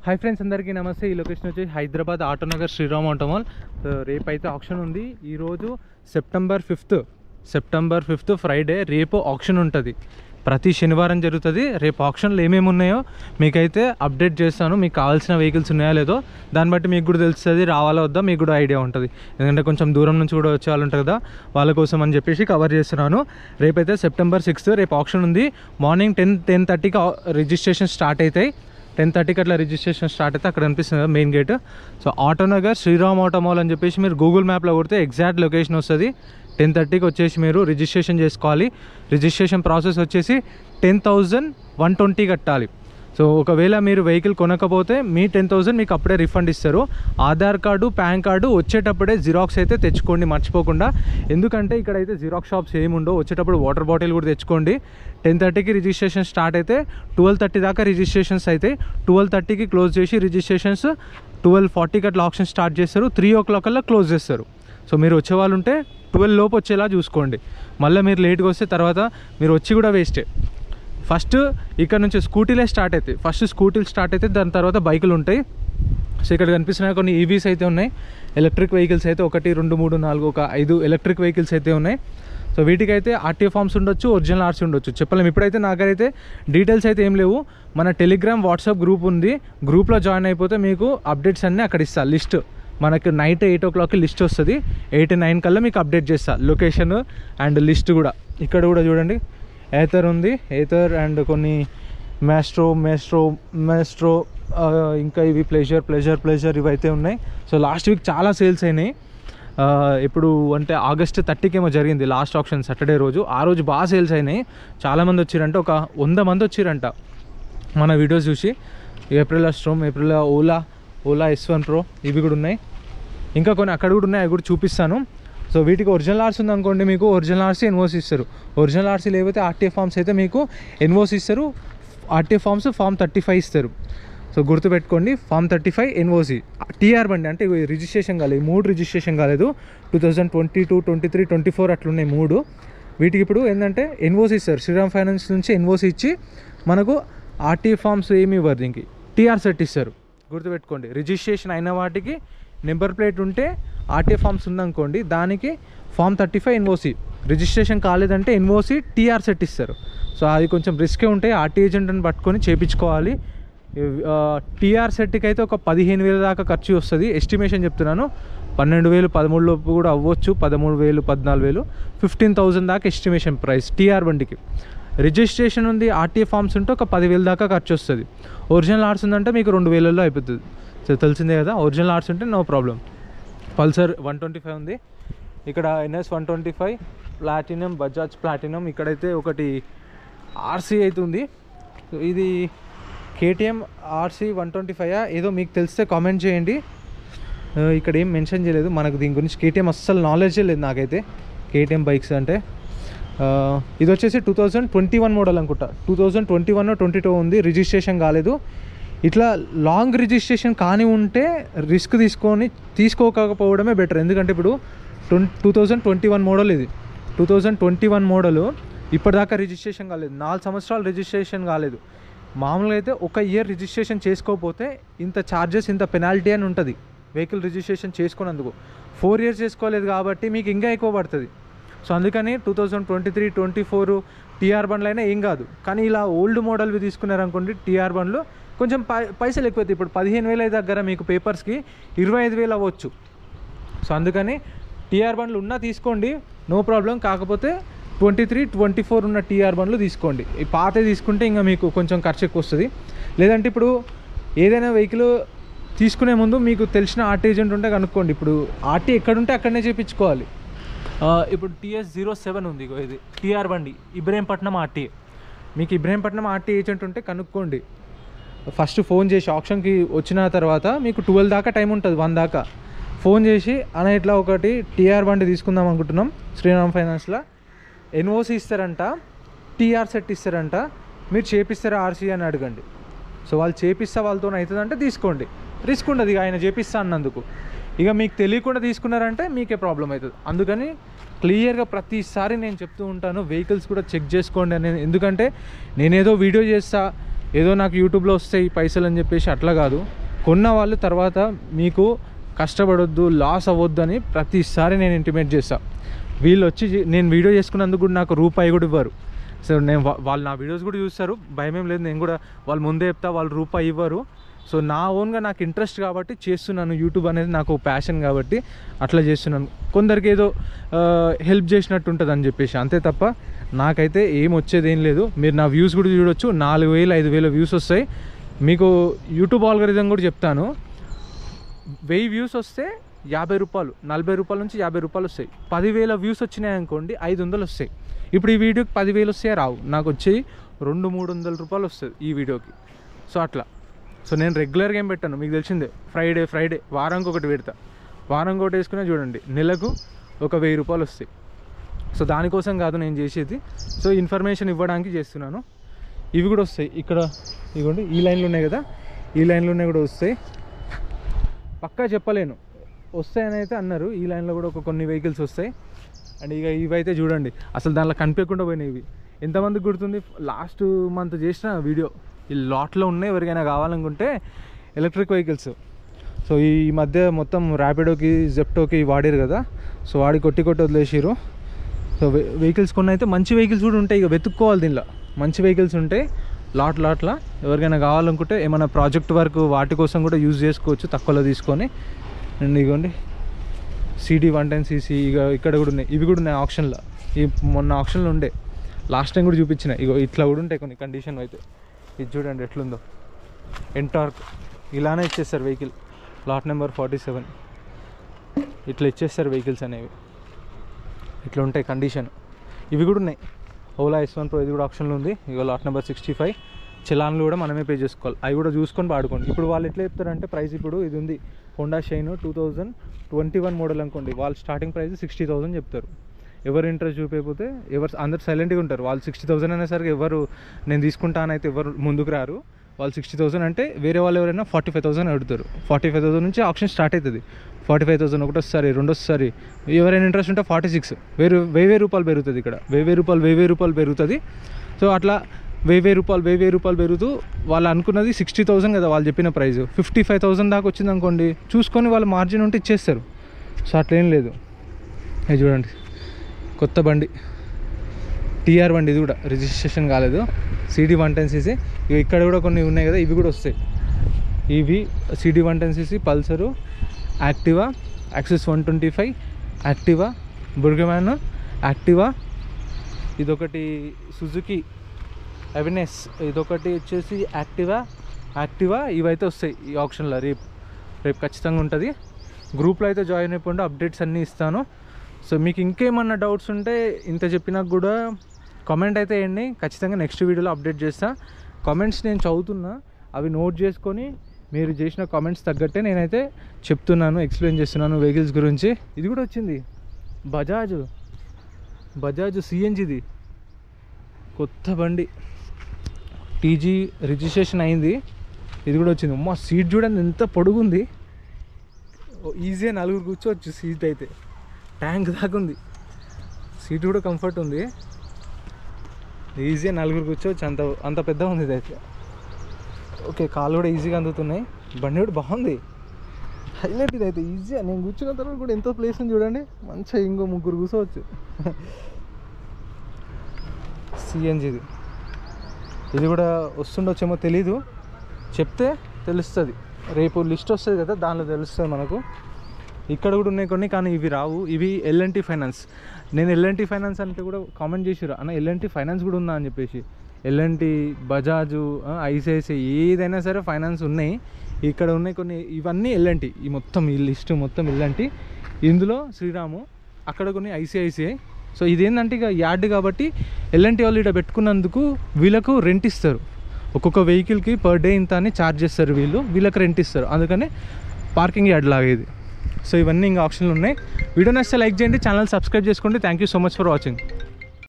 Hi friends, అందరికీ నమస్తే. ఈ లొకేషన్ వచ్చి హైదరాబాద్ ఆటోనగర్ శ్రీరామ్ ఆటోమాల్. సో రేపు అయితే ఆప్షన్ ఉంది. ఈరోజు సెప్టెంబర్ 5th ఫ్రైడే. రేపు ఆప్షన్ ఉంటుంది, ప్రతి శనివారం జరుగుతుంది. రేపు ఆప్షన్లు ఏమేమి ఉన్నాయో మీకైతే అప్డేట్ చేస్తాను. మీకు కావాల్సిన వెహికల్స్ ఉన్నాయో లేదో దాన్ని బట్టి మీకు కూడా తెలుస్తుంది, రావాలా వద్దా మీకు కూడా ఐడియా ఉంటుంది. ఎందుకంటే కొంచెం దూరం నుంచి కూడా వచ్చే వాళ్ళు ఉంటారు కదా, వాళ్ళ కోసం అని చెప్పేసి కవర్ చేస్తున్నాను. రేపైతే సెప్టెంబర్ 6th రేపు ఆప్షన్ ఉంది. మార్నింగ్ 10:30కి రిజిస్ట్రేషన్ స్టార్ట్ అవుతాయి. 10:30కి అట్లా రిజిస్ట్రేషన్ స్టార్ట్ అయితే అక్కడ కనిపిస్తుంది main gate. So Autonagar Sriram Automall అని చెప్పేసి మీరు గూగుల్ మ్యాప్లో కొడితే ఎగ్జాక్ట్ లొకేషన్ వస్తుంది. 10:30కి వచ్చేసి మీరు రిజిస్ట్రేషన్ చేసుకోవాలి. రిజిస్ట్రేషన్ ప్రాసెస్ వచ్చేసి 10,120 కట్టాలి. సో ఒకవేళ మీరు వెహికల్ కొనకపోతే మీ 10,000 మీకు అప్పుడే రిఫండ్ ఇస్తారు. ఆధార్ కార్డు, పాన్ కార్డు వచ్చేటప్పుడే జిరాక్స్ అయితే తెచ్చుకోండి మర్చిపోకుండా. ఎందుకంటే ఇక్కడైతే జిరాక్స్ షాప్స్ ఏముండవు. వచ్చేటప్పుడు వాటర్ బాటిల్ కూడా తెచ్చుకోండి. 10:30కి రిజిస్ట్రేషన్ స్టార్ట్ అయితే 12:30 దాకా రిజిస్ట్రేషన్స్ అయితే 12:30కి క్లోజ్ చేసి రిజిస్ట్రేషన్స్ 12:40కి అట్లా ఆప్షన్ స్టార్ట్ చేస్తారు. 3 o'clock కల్లా క్లోజ్ చేస్తారు. సో మీరు వచ్చేవాళ్ళు ఉంటే 12 లోపు వచ్చేలా చూసుకోండి. మళ్ళీ మీరు లేట్గా వస్తే తర్వాత మీరు వచ్చి కూడా వేస్టే. ఫస్ట్ ఇక్కడ నుంచి స్కూటీలే స్టార్ట్ అవుతాయి. ఫస్ట్ స్కూటీలు స్టార్ట్ అయితే దాని తర్వాత బైకులు ఉంటాయి. సో ఇక్కడ కనిపిస్తున్నాయి కొన్ని ఈవీస్ అయితే ఉన్నాయి. ఎలక్ట్రిక్ వెహికల్స్ అయితే 1, 2, 3, 4 ఒక 5 ఎలక్ట్రిక్ వెహికల్స్ అయితే ఉన్నాయి. సో వీటికైతే ఆర్టీఓ ఫామ్స్ ఉండొచ్చు, ఒరిజినల్ ఆర్సీ ఉండొచ్చు, చెప్పలేము. ఇప్పుడైతే నాకైతే డీటెయిల్స్ అయితే ఏం లేవు. మన టెలిగ్రామ్ వాట్సాప్ గ్రూప్ ఉంది, గ్రూప్లో జాయిన్ అయిపోతే మీకు అప్డేట్స్ అన్నీ అక్కడ ఇస్తా. లిస్ట్ మనకు నైట్ 8 o'clockకి లిస్ట్ వస్తుంది. 8, 9 కల్లా మీకు అప్డేట్ చేస్తా లొకేషన్ అండ్ లిస్ట్ కూడా. ఇక్కడ కూడా చూడండి ఏథర్ ఉంది, ఏథర్ అండ్ కొన్ని మెస్ట్రో ఇంకా ఇవి ప్లెజర్ ఇవైతే ఉన్నాయి. సో లాస్ట్ వీక్ చాలా సేల్స్ అయినాయి. ఇప్పుడు అంటే August 30కి ఏమో జరిగింది లాస్ట్ ఆప్షన్, సాటర్డే రోజు. ఆ రోజు బాగా సేల్స్ అయినాయి. చాలామంది వచ్చిరంట, ఒక 100 మంది వచ్చిరంట మన వీడియోస్ చూసి. April storm, April Ola S1 Pro ఇవి కూడా ఉన్నాయి. ఇంకా కొన్ని అక్కడ కూడా ఉన్నాయి, అవి కూడా చూపిస్తాను. సో వీటికి ఒరిజినల్ ఆర్సీ ఉందనుకోండి, మీకు ఒరిజినల్ ఆర్సీ ఎన్ఓసి ఇస్తారు. ఒరిజినల్ ఆర్సీ లేకపోతే ఆర్టీఏ ఫామ్స్ అయితే మీకు ఎన్ఓసి ఇస్తారు. ఆర్టీఏ ఫామ్స్ ఫామ్ 35 ఇస్తారు. సో గుర్తుపెట్టుకోండి, ఫామ్ 35 ఎన్ఓసి. టీఆర్ బండి అంటే రిజిస్ట్రేషన్ కాలేదు, 3 రిజిస్ట్రేషన్ కాలేదు. 2022, 23, 24 అట్లున్నాయి 3. వీటికి ఇప్పుడు ఏంటంటే ఎన్ఓసి ఇస్తారు. శ్రీరామ్ ఫైనాన్స్ నుంచి ఎన్ఓసి ఇచ్చి మనకు ఆర్టీఏ ఫామ్స్ ఏమి ఇవ్వరు, దీనికి టీఆర్ సెట్ ఇస్తారు. గుర్తుపెట్టుకోండి, రిజిస్ట్రేషన్ అయిన వాటికి నెంబర్ ప్లేట్ ఉంటే ఆర్టీఏ ఫామ్స్ ఉందనుకోండి, దానికి ఫామ్ 35 ఎన్ఓసి. రిజిస్ట్రేషన్ కాలేదంటే ఎన్ఓసి టీఆర్ సెట్ ఇస్తారు. సో అది కొంచెం రిస్కే ఉంటాయి. ఆర్టీ ఏజెంట్ని పట్టుకొని చేయించుకోవాలి. టీఆర్ సెట్కి అయితే ఒక 15,000 దాకా ఖర్చు వస్తుంది. ఎస్టిమేషన్ చెప్తున్నాను, 12,000, 13 లోపు కూడా అవ్వచ్చు. 13,000, 14,000, 15,000 దాకా ఎస్టిమేషన్ ప్రైస్ టీఆర్ బండికి. రిజిస్ట్రేషన్ ఉంది, ఆర్టీఏ ఫామ్స్ ఉంటే ఒక 10,000 దాకా ఖర్చు వస్తుంది. ఒరిజినల్ ఆర్ట్స్ ఉందంటే మీకు 2,000లో అయిపోతుంది. సో తెలిసిందే కదా, ఒరిజినల్ ఆర్ట్స్ ఉంటే నో ప్రాబ్లం. పల్సర్ 125 ఉంది. ఇక్కడ NS 125 ప్లాటినం, బజాజ్ ప్లాటినం. ఇక్కడైతే ఒకటి ఆర్సీ అయితే ఉంది. ఇది KTM RC 125 ఏదో మీకు తెలిస్తే కామెంట్ చేయండి. ఇక్కడ ఏం మెన్షన్ చేయలేదు, మనకు దీని గురించి KTM అస్సలు నాలెడ్జే లేదు నాకైతే. KTM బైక్స్ అంటే ఇది వచ్చేసి 2021 మోడల్ అనుకుంటా. 2021 or 22 ఉంది, రిజిస్ట్రేషన్ కాలేదు. ఇట్లా లాంగ్ రిజిస్ట్రేషన్ కానీ ఉంటే రిస్క్ తీసుకోకపోవడమే బెటర్. ఎందుకంటే ఇప్పుడు 2021 మోడల్, ఇది 2021 మోడల్, ఇప్పటిదాకా రిజిస్ట్రేషన్ కాలేదు. 4 సంవత్సరాలు రిజిస్ట్రేషన్ కాలేదు. మామూలుగా అయితే 1 year రిజిస్ట్రేషన్ చేసుకోకపోతే ఇంత ఛార్జెస్, ఇంత పెనాల్టీ అని ఉంటుంది వెహికల్ రిజిస్ట్రేషన్ చేసుకున్నందుకు. 4 years చేసుకోలేదు కాబట్టి మీకు ఇంకా ఎక్కువ పడుతుంది. సో అందుకని 2023, 24 టీఆర్ బండ్లు అయినా ఏం కాదు. కానీ ఇలా ఓల్డ్ మోడల్వి తీసుకున్నారనుకోండి, టీఆర్ బండ్లు కొంచెం పైసలు ఎక్కువ. ఇప్పుడు 15,000 దగ్గర మీకు పేపర్స్కి 25,000 అవ్వచ్చు. సో అందుకని టీఆర్ బండ్లు ఉన్నా తీసుకోండి, నో ప్రాబ్లం. కాకపోతే 23, 24 ఉన్న టీఆర్ బండ్లు తీసుకోండి. ఈ పాత తీసుకుంటే ఇంకా మీకు కొంచెం ఖర్చు ఎక్కువ వస్తుంది. లేదంటే ఇప్పుడు ఏదైనా వెహికల్ తీసుకునే ముందు మీకు తెలిసిన ఆర్టీ ఏజెంట్ ఉంటే కనుక్కోండి. ఇప్పుడు ఆర్టీ ఎక్కడుంటే అక్కడనే చేయించుకోవాలి. ఇప్పుడు TS07 ఉంది, ఇది టీఆర్ బండి, ఇబ్రహీంపట్నం ఆర్టీ. మీకు ఇబ్రహీంపట్నం ఆర్టీ ఏజెంట్ ఉంటే కనుక్కోండి. ఫస్ట్ ఫోన్ చేసి ఆప్షన్కి వచ్చిన తర్వాత మీకు 12 దాకా టైం ఉంటుంది, 1 దాకా ఫోన్ చేసి అన్న ఇట్లా ఒకటి టీఆర్ బండి తీసుకుందాం అనుకుంటున్నాం శ్రీరామ్ ఫైనాన్స్లో, ఎన్ఓసి ఇస్తారంట, టీఆర్ సెట్ ఇస్తారంట, మీరు చేపిస్తారా ఆర్సీ అని అడగండి. సో వాళ్ళు చేపిస్తా వాళ్ళతో అవుతుందంటే తీసుకోండి, రిస్క్ ఉండదు. ఇక ఆయన చేపిస్తా అన్నందుకు. ఇక మీకు తెలియకుండా తీసుకున్నారంటే మీకే ప్రాబ్లం అవుతుంది. అందుకని క్లియర్గా ప్రతిసారి నేను చెప్తూ ఉంటాను, వెహికల్స్ కూడా చెక్ చేసుకోండి అని. ఎందుకంటే నేనేదో వీడియో చేస్తా, ఏదో నాకు యూట్యూబ్లో వస్తాయి పైసలు అని చెప్పేసి అట్లా కాదు. కొన్న వాళ్ళు తర్వాత మీకు కష్టపడొద్దు, లాస్ అవ్వద్దు అని ప్రతిసారి నేను ఇంటిమేట్ చేస్తాను. వీళ్ళు వచ్చి నేను వీడియో చేసుకున్నందుకు కూడా నాకు రూపాయి కూడా ఇవ్వరు. సో నేను వాళ్ళు నా వీడియోస్ కూడా చూస్తారు, భయమేం లేదు. నేను కూడా వాళ్ళు ముందే చెప్తా, వాళ్ళు రూపాయి ఇవ్వరు. సో నా ఓన్గా నాకు ఇంట్రెస్ట్ కాబట్టి చేస్తున్నాను. యూట్యూబ్ అనేది నాకు ప్యాషన్ కాబట్టి అట్లా చేస్తున్నాను. కొందరికి ఏదో హెల్ప్ చేసినట్టు ఉంటుంది అని చెప్పేసి, అంతే తప్ప నాకైతే ఏం వచ్చేది ఏం లేదు. మీరు నా వ్యూస్ కూడా చూడొచ్చు, 4,000 5,000 వ్యూస్ వస్తాయి. మీకు యూట్యూబ్ ఆల్గరిథం కూడా చెప్తాను, 1000 వ్యూస్ వస్తే 50 రూపాయలు, 40 రూపాయల నుంచి 50 రూపాయలు వస్తాయి. 10,000 వ్యూస్ వచ్చినాయి అనుకోండి, 500 వస్తాయి. ఇప్పుడు ఈ వీడియోకి 10,000 వస్తాయి రావు, నాకు వచ్చేవి 200-300 రూపాయలు వస్తుంది ఈ వీడియోకి. సో అట్లా. సో నేను రెగ్యులర్గా ఏం పెట్టాను మీకు తెలిసిందే, ఫ్రైడే వారానికి ఒకటి పెడతా. వారానికి ఒకటి వేసుకునే చూడండి, నెలకు ఒక 1000 రూపాయలు వస్తాయి. సో దానికోసం కాదు నేను చేసేది, సో ఇన్ఫర్మేషన్ ఇవ్వడానికి చేస్తున్నాను. ఇవి కూడా వస్తాయి ఇక్కడ, ఇదిగోండి ఈ లైన్లు ఉన్నాయి కదా, ఈ లైన్లు ఉన్నాయి కూడా వస్తాయి. పక్కా చెప్పలేను, వస్తాయని అయితే అన్నారు. ఈ లైన్లో కూడా కొన్ని వెహికల్స్ వస్తాయి. అండ్ ఇక ఇవైతే చూడండి అసలు దాంట్లో కనిపించకుండా పోయినాయి. ఇవి ఎంతమందికి గుర్తుంది, లాస్ట్ మంత్ చేసిన వీడియో, ఈ లాట్లో ఉన్నాయి. ఎవరికైనా కావాలనుకుంటే ఎలక్ట్రిక్ వెహికల్స్. సో ఈ మధ్య మొత్తం ర్యాపిడోకి జెప్టోకి వాడారు కదా, సో వాడి కొట్టి వదిలేసారు. సో వెహికల్స్ కొన్ని అయితే మంచి వెహికల్స్ కూడా ఉంటాయి, ఇక వెతుక్కోవాలి. దీనిలో మంచి వెహికల్స్ ఉంటాయి లాట్లా. ఎవరికైనా కావాలనుకుంటే ఏమైనా ప్రాజెక్ట్ వర్క్ వాటి కోసం కూడా యూజ్ చేసుకోవచ్చు తక్కువలో తీసుకొని. అండ్ ఇదిగోండి CD110cc ఇక ఇక్కడ కూడా ఉన్నాయి. ఇవి కూడా ఉన్నాయి ఆప్షన్లో. ఈ మొన్న ఆప్షన్లో ఉండే, లాస్ట్ టైం కూడా చూపించిన. ఇగో ఇట్లా కూడా ఉంటాయి కొన్ని కండిషన్ అయితే. ఇది చూడండి ఎట్లుందో, ఎంటార్క్ ఇలానే ఇచ్చేస్తారు వెహికల్. లాట్ నెంబర్ 47 ఇట్లా ఇచ్చేస్తారు వెహికల్స్ అనేవి, ఇట్లా ఉంటాయి కండిషన్. ఇవి కూడా ఉన్నాయి. ఓలా S1 Pro ఇది కూడా ఆప్షన్లో ఉంది. ఇక లాట్ నెంబర్ 65. చలాన్లు కూడా మనమే పే చేసుకోవాలి, అవి కూడా చూసుకొని వాడుకోండి. ఇప్పుడు వాళ్ళు ఎట్లా చెప్తారంటే ప్రైస్, ఇప్పుడు ఇది ఉంది హోండా షైన్ 2021 మోడల్ అనుకోండి, వాళ్ళు స్టార్టింగ్ ప్రైస్ 60,000 చెప్తారు. ఎవరు ఇంట్రెస్ట్ చూపేకపోతే అందరు సైలెంట్గా ఉంటారు. వాళ్ళు 60,000 అనేసరికి ఎవరు నేను తీసుకుంటానైతే ఎవరు ముందుకు రారు. వాళ్ళు 60,000 అంటే వేరే వాళ్ళు ఎవరైనా 45,000 అడుగుతారు. 45,000 నుంచి ఆప్షన్ స్టార్ట్ అవుతుంది. 45,000 ఒకటోసారి, రెండోసారి. ఎవరైనా ఇంట్రెస్ట్ ఉంటే 46, 1000 రూపాయలు పెరుగుతుంది. ఇక్కడ 1000 రూపాయలు పెరుగుతుంది. సో అట్లా 1000 రూపాయలు పెరుగుతూ వాళ్ళు అనుకున్నది 60,000 కదా వాళ్ళు చెప్పిన ప్రైస్, 55,000 దాకా వచ్చింది అనుకోండి, చూసుకొని వాళ్ళు మార్జిన్ ఉంటే ఇచ్చేస్తారు. సో అట్లేం లేదు. అది చూడండి కొత్త బండి, TR బండి, ఇది కూడా రిజిస్ట్రేషన్ కాలేదు, CD110cc. ఇక్కడ కూడా కొన్ని ఉన్నాయి కదా, ఇవి కూడా వస్తాయి. ఇవి CD110cc, Pulsar, Activa, Access 125, Activa, Burgman, Activa, ఇదొకటి సుజుకి అవినెస్, ఇదొకటి వచ్చేసి యాక్టివా. ఇవైతే వస్తాయి ఈ ఆప్షన్లో. రేపు ఖచ్చితంగా ఉంటుంది. గ్రూప్లో అయితే జాయిన్ అయిపోండి, అప్డేట్స్ అన్నీ ఇస్తాను. సో మీకు ఇంకేమన్నా డౌట్స్ ఉంటే ఇంత చెప్పినా కూడా కామెంట్ అయితే వేయండి, ఖచ్చితంగా నెక్స్ట్ వీడియోలో అప్డేట్ చేస్తా. కామెంట్స్ నేను చదువుతున్నా, అవి నోట్ చేసుకొని మీరు చేసిన కామెంట్స్ తగ్గట్టే నేనైతే చెప్తున్నాను, ఎక్స్ప్లెయిన్ చేస్తున్నాను వెహికల్స్ గురించి. ఇది కూడా వచ్చింది, బజాజ్ CNGది కొత్త బండి, TG రిజిస్ట్రేషన్ అయింది. ఇది కూడా వచ్చింది. అమ్మ సీట్ చూడండి ఎంత పొడుగుంది, ఈజీగా 4 కూర్చోవచ్చు. సీట్ అయితే ట్యాంక్ దాకా ఉంది, సీట్ కూడా కంఫర్ట్ ఉంది, ఈజీగా 4 కూర్చోవచ్చు. అంత పెద్ద ఉంది ఇది అయితే. ఓకే, కాళ్ళు కూడా ఈజీగా అందుతున్నాయి. బండి కూడా బాగుంది, హైలైట్ ఇది అయితే. ఈజీగా నేను కూర్చున్న తర్వాత కూడా ఎంతో ప్లేస్ ఉంది చూడండి, మంచిగా ఇంకో 3 కూర్చోవచ్చు. CNGది ఇది కూడా వస్తుండొచ్చేమో తెలీదు, చెప్తే తెలుస్తుంది. రేపు లిస్ట్ వస్తుంది కదా, దానిలో తెలుస్తుంది మనకు. ఇక్కడ కూడా ఉన్నాయి కొన్ని, కానీ ఇవి రావు. ఇవి L&T ఫైనాన్స్. నేను L&T ఫైనాన్స్ అంటే కూడా కామెంట్ చేసిరు అన్న, L&T ఫైనాన్స్ కూడా ఉందా అని చెప్పేసి. L&T, బజాజు, ICICI ఏదైనా సరే ఫైనాన్స్ ఉన్నాయి. ఇక్కడ ఉన్నాయి కొన్ని, ఇవన్నీ L&T. ఈ లిస్ట్ మొత్తం L&T. ఇందులో శ్రీరాము, అక్కడ కొన్ని ICICI. సో ఇదేంటంటే ఇక యార్డ్ కాబట్టి L&T వాళ్ళు ఇక్కడ పెట్టుకున్నందుకు వీళ్ళకు రెంట్ ఇస్తారు. ఒక్కొక్క వెహికల్కి పర్ డే ఇంత అని ఛార్జ్ చేస్తారు, వీళ్ళకి రెంట్ ఇస్తారు. అందుకని పార్కింగ్ యార్డ్ లాగా ఇది. సో ఇవన్నీ ఇంకా ఆప్షన్లు ఉన్నాయి. వీడియో నచ్చితే లైక్ చేయండి, ఛానల్ సబ్స్క్రైబ్ చేసుకోండి. Thank you so much for watching.